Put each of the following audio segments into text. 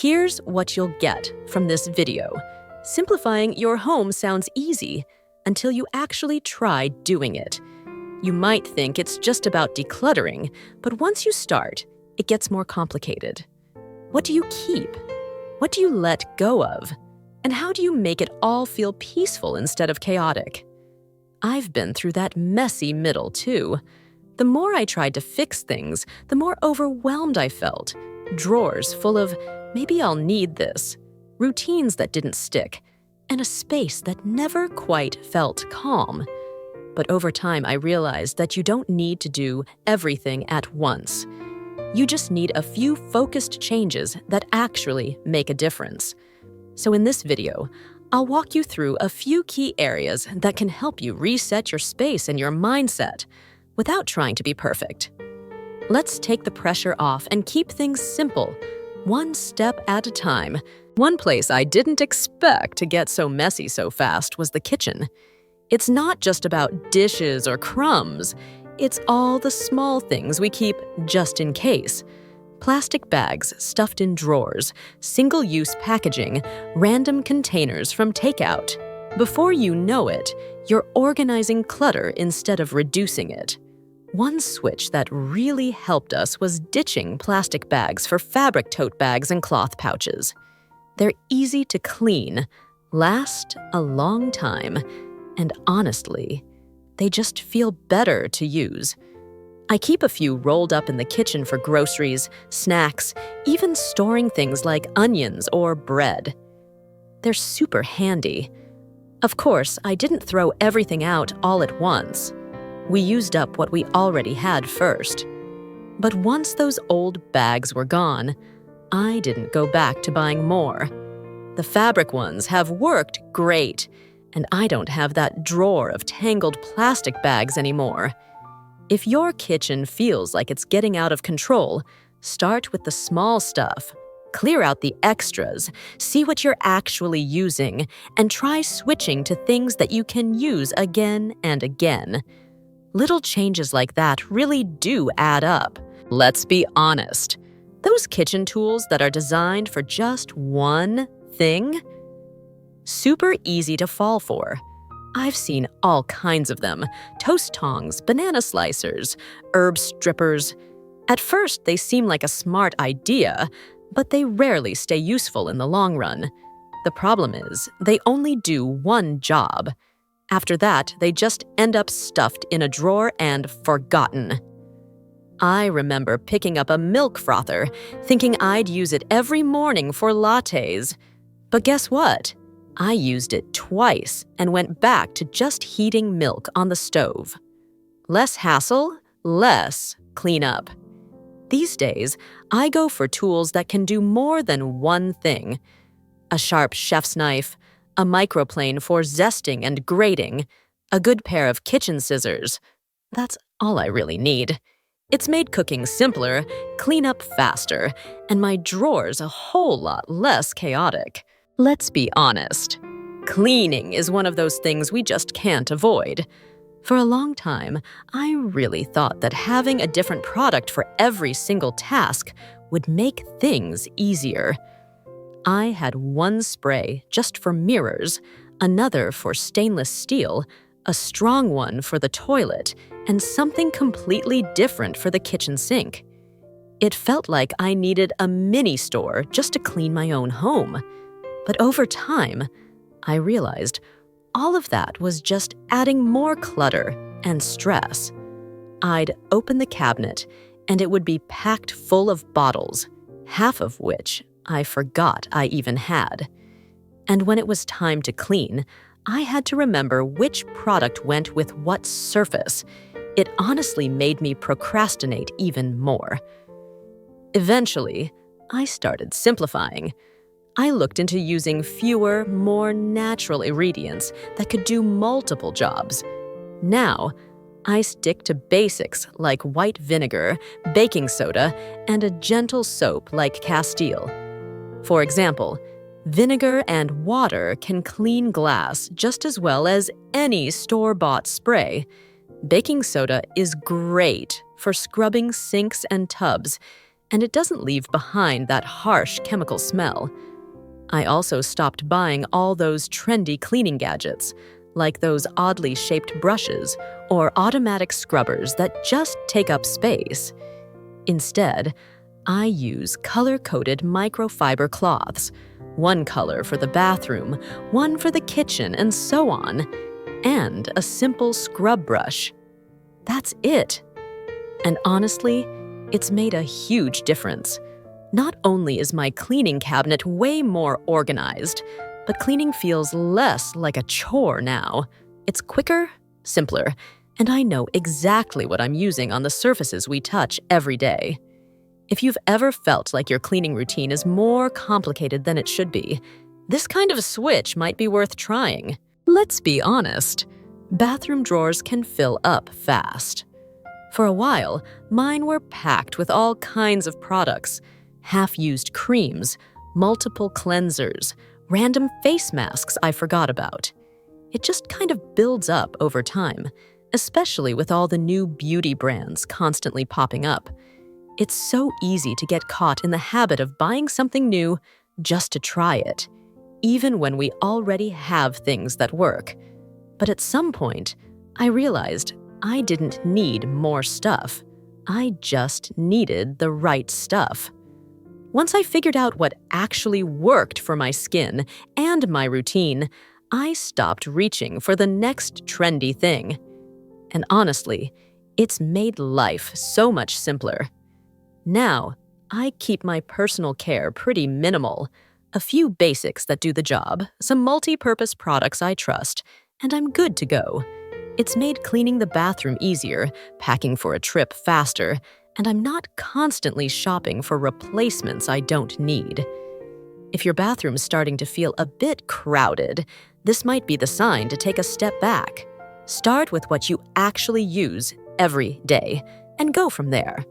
Here's what you'll get from this video. Simplifying your home sounds easy until you actually try doing it. You might think it's just about decluttering, but once you start, it gets more complicated. What do you keep? What do you let go of? And how do you make it all feel peaceful instead of chaotic? I've been through that messy middle too. The more I tried to fix things, the more overwhelmed I felt. Drawers full of, maybe I'll need this, routines that didn't stick, and a space that never quite felt calm. But over time, I realized that you don't need to do everything at once. You just need a few focused changes that actually make a difference. So in this video, I'll walk you through a few key areas that can help you reset your space and your mindset without trying to be perfect. Let's take the pressure off and keep things simple, one step at a time. One place I didn't expect to get so messy so fast was the kitchen. It's not just about dishes or crumbs. It's all the small things we keep just in case. Plastic bags stuffed in drawers, single-use packaging, random containers from takeout. Before you know it, you're organizing clutter instead of reducing it. One switch that really helped us was ditching plastic bags for fabric tote bags and cloth pouches. They're easy to clean, last a long time, and honestly, they just feel better to use. I keep a few rolled up in the kitchen for groceries, snacks, even storing things like onions or bread. They're super handy. Of course, I didn't throw everything out all at once. We used up what we already had first. But once those old bags were gone, I didn't go back to buying more. The fabric ones have worked great, and I don't have that drawer of tangled plastic bags anymore. If your kitchen feels like it's getting out of control, start with the small stuff. Clear out the extras, see what you're actually using, and try switching to things that you can use again and again. Little changes like that really do add up. Let's be honest. Those kitchen tools that are designed for just one thing? Super easy to fall for. I've seen all kinds of them. Toast tongs, banana slicers, herb strippers. At first, they seem like a smart idea, but they rarely stay useful in the long run. The problem is, they only do one job. After that, they just end up stuffed in a drawer and forgotten. I remember picking up a milk frother, thinking I'd use it every morning for lattes. But guess what? I used it twice and went back to just heating milk on the stove. Less hassle, less cleanup. These days, I go for tools that can do more than one thing. A sharp chef's knife, a microplane for zesting and grating, a good pair of kitchen scissors. That's all I really need. It's made cooking simpler, cleanup faster, and my drawers a whole lot less chaotic. Let's be honest. Cleaning is one of those things we just can't avoid. For a long time, I really thought that having a different product for every single task would make things easier. I had one spray just for mirrors, another for stainless steel, a strong one for the toilet, and something completely different for the kitchen sink. It felt like I needed a mini store just to clean my own home. But over time, I realized all of that was just adding more clutter and stress. I'd open the cabinet, and it would be packed full of bottles, half of which I forgot I even had. And when it was time to clean, I had to remember which product went with what surface. It honestly made me procrastinate even more. Eventually, I started simplifying. I looked into using fewer, more natural ingredients that could do multiple jobs. Now, I stick to basics like white vinegar, baking soda, and a gentle soap like Castile. For example, vinegar and water can clean glass just as well as any store-bought spray. Baking soda is great for scrubbing sinks and tubs, and it doesn't leave behind that harsh chemical smell. I also stopped buying all those trendy cleaning gadgets, like those oddly shaped brushes or automatic scrubbers that just take up space. Instead, I use color-coded microfiber cloths, one color for the bathroom, one for the kitchen, and so on, and a simple scrub brush. That's it. And honestly, it's made a huge difference. Not only is my cleaning cabinet way more organized, but cleaning feels less like a chore now. It's quicker, simpler, and I know exactly what I'm using on the surfaces we touch every day. If you've ever felt like your cleaning routine is more complicated than it should be, this kind of a switch might be worth trying. Let's be honest, bathroom drawers can fill up fast. For a while, mine were packed with all kinds of products, half-used creams, multiple cleansers, random face masks I forgot about. It just kind of builds up over time, especially with all the new beauty brands constantly popping up. It's so easy to get caught in the habit of buying something new just to try it, even when we already have things that work. But at some point, I realized I didn't need more stuff. I just needed the right stuff. Once I figured out what actually worked for my skin and my routine, I stopped reaching for the next trendy thing. And honestly, it's made life so much simpler. Now, I keep my personal care pretty minimal. A few basics that do the job, some multi-purpose products I trust, and I'm good to go. It's made cleaning the bathroom easier, packing for a trip faster, and I'm not constantly shopping for replacements I don't need. If your bathroom's starting to feel a bit crowded, this might be the sign to take a step back. Start with what you actually use every day, and go from there.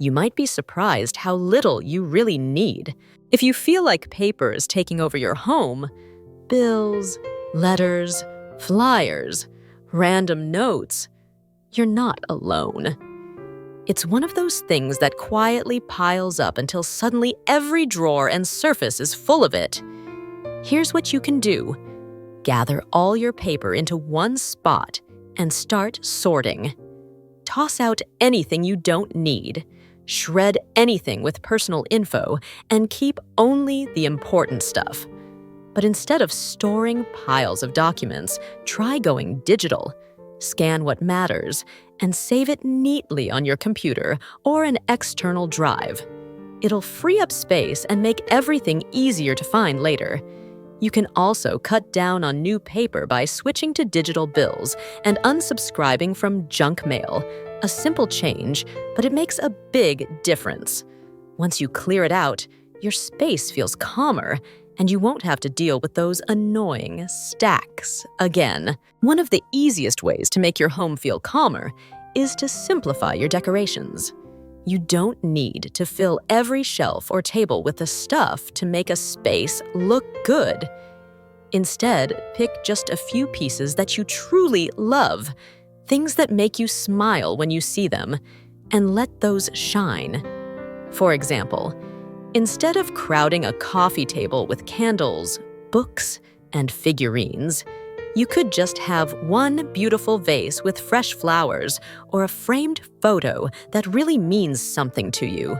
You might be surprised how little you really need. If you feel like paper is taking over your home, bills, letters, flyers, random notes, you're not alone. It's one of those things that quietly piles up until suddenly every drawer and surface is full of it. Here's what you can do. Gather all your paper into one spot and start sorting. Toss out anything you don't need. Shred anything with personal info and keep only the important stuff. But instead of storing piles of documents, try going digital. Scan what matters and save it neatly on your computer or an external drive. It'll free up space and make everything easier to find later. You can also cut down on new paper by switching to digital bills and unsubscribing from junk mail. A simple change, but it makes a big difference. Once you clear it out, your space feels calmer, and you won't have to deal with those annoying stacks again. One of the easiest ways to make your home feel calmer is to simplify your decorations. You don't need to fill every shelf or table with the stuff to make a space look good. Instead, pick just a few pieces that you truly love, things that make you smile when you see them, and let those shine. For example, instead of crowding a coffee table with candles, books, and figurines, you could just have one beautiful vase with fresh flowers or a framed photo that really means something to you.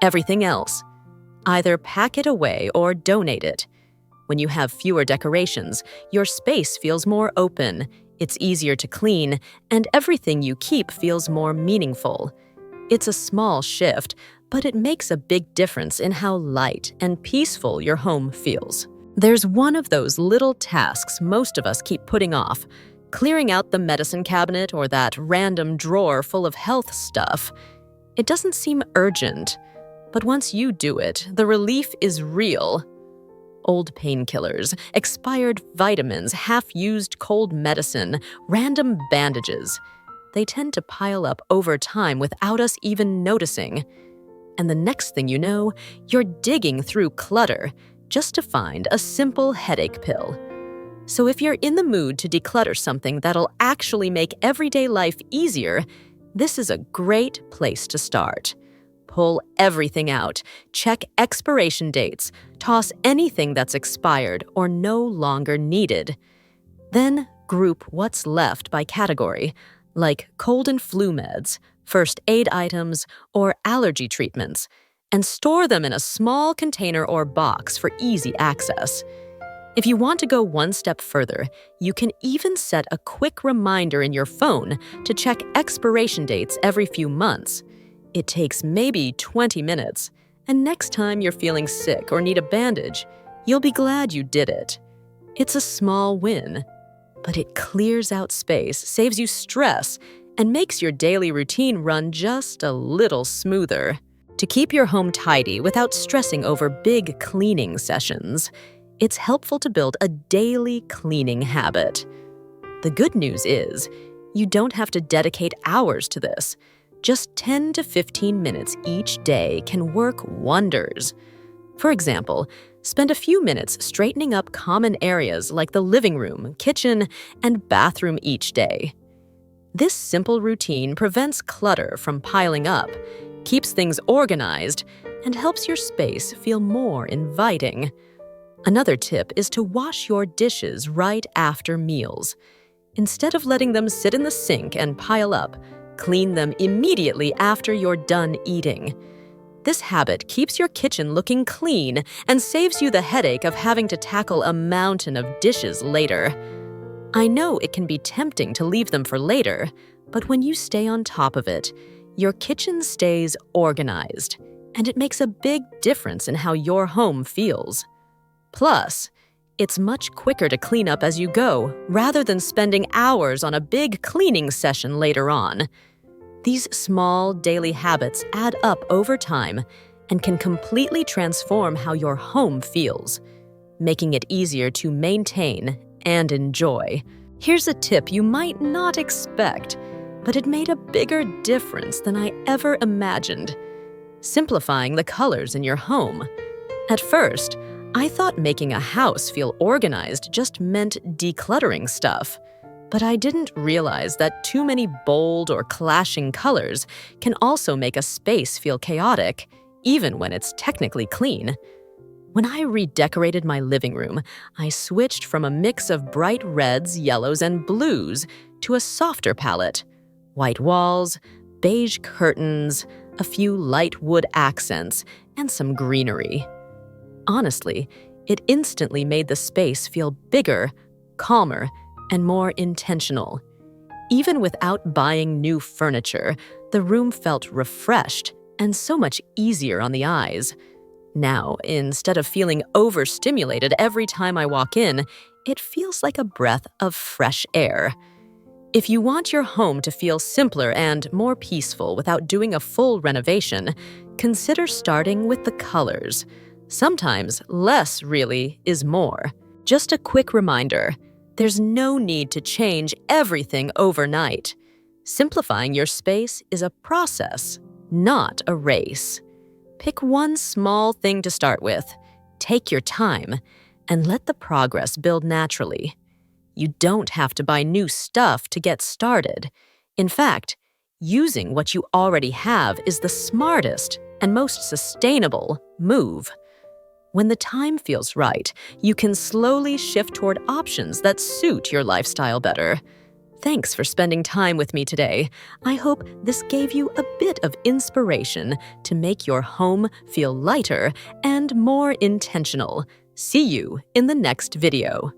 Everything else, either pack it away or donate it. When you have fewer decorations, your space feels more open, it's easier to clean, and everything you keep feels more meaningful. It's a small shift, but it makes a big difference in how light and peaceful your home feels. There's one of those little tasks most of us keep putting off, clearing out the medicine cabinet or that random drawer full of health stuff. It doesn't seem urgent, but once you do it, the relief is real. Old painkillers, expired vitamins, half-used cold medicine, random bandages. They tend to pile up over time without us even noticing. And the next thing you know, you're digging through clutter just to find a simple headache pill. So if you're in the mood to declutter something that'll actually make everyday life easier, this is a great place to start. Pull everything out, check expiration dates, toss anything that's expired or no longer needed. Then group what's left by category, like cold and flu meds, first aid items, or allergy treatments, and store them in a small container or box for easy access. If you want to go one step further, you can even set a quick reminder in your phone to check expiration dates every few months. It takes maybe 20 minutes, and next time you're feeling sick or need a bandage, you'll be glad you did it. It's a small win, but it clears out space, saves you stress, and makes your daily routine run just a little smoother. To keep your home tidy without stressing over big cleaning sessions, it's helpful to build a daily cleaning habit. The good news is, you don't have to dedicate hours to this. Just 10 to 15 minutes each day can work wonders. For example, spend a few minutes straightening up common areas like the living room, kitchen, and bathroom each day. This simple routine prevents clutter from piling up, keeps things organized, and helps your space feel more inviting. Another tip is to wash your dishes right after meals. Instead of letting them sit in the sink and pile up, clean them immediately after you're done eating. This habit keeps your kitchen looking clean and saves you the headache of having to tackle a mountain of dishes later. I know it can be tempting to leave them for later, but when you stay on top of it, your kitchen stays organized, and it makes a big difference in how your home feels. Plus, it's much quicker to clean up as you go, rather than spending hours on a big cleaning session later on. These small daily habits add up over time and can completely transform how your home feels, making it easier to maintain and enjoy. Here's a tip you might not expect, but it made a bigger difference than I ever imagined. Simplifying the colors in your home. At first, I thought making a house feel organized just meant decluttering stuff, but I didn't realize that too many bold or clashing colors can also make a space feel chaotic, even when it's technically clean. When I redecorated my living room, I switched from a mix of bright reds, yellows, and blues to a softer palette. White walls, beige curtains, a few light wood accents, and some greenery. Honestly, it instantly made the space feel bigger, calmer, and more intentional. Even without buying new furniture, the room felt refreshed and so much easier on the eyes. Now, instead of feeling overstimulated every time I walk in, it feels like a breath of fresh air. If you want your home to feel simpler and more peaceful without doing a full renovation, consider starting with the colors. Sometimes less really is more. Just a quick reminder, there's no need to change everything overnight. Simplifying your space is a process, not a race. Pick one small thing to start with, take your time, and let the progress build naturally. You don't have to buy new stuff to get started. In fact, using what you already have is the smartest and most sustainable move. When the time feels right, you can slowly shift toward options that suit your lifestyle better. Thanks for spending time with me today. I hope this gave you a bit of inspiration to make your home feel lighter and more intentional. See you in the next video.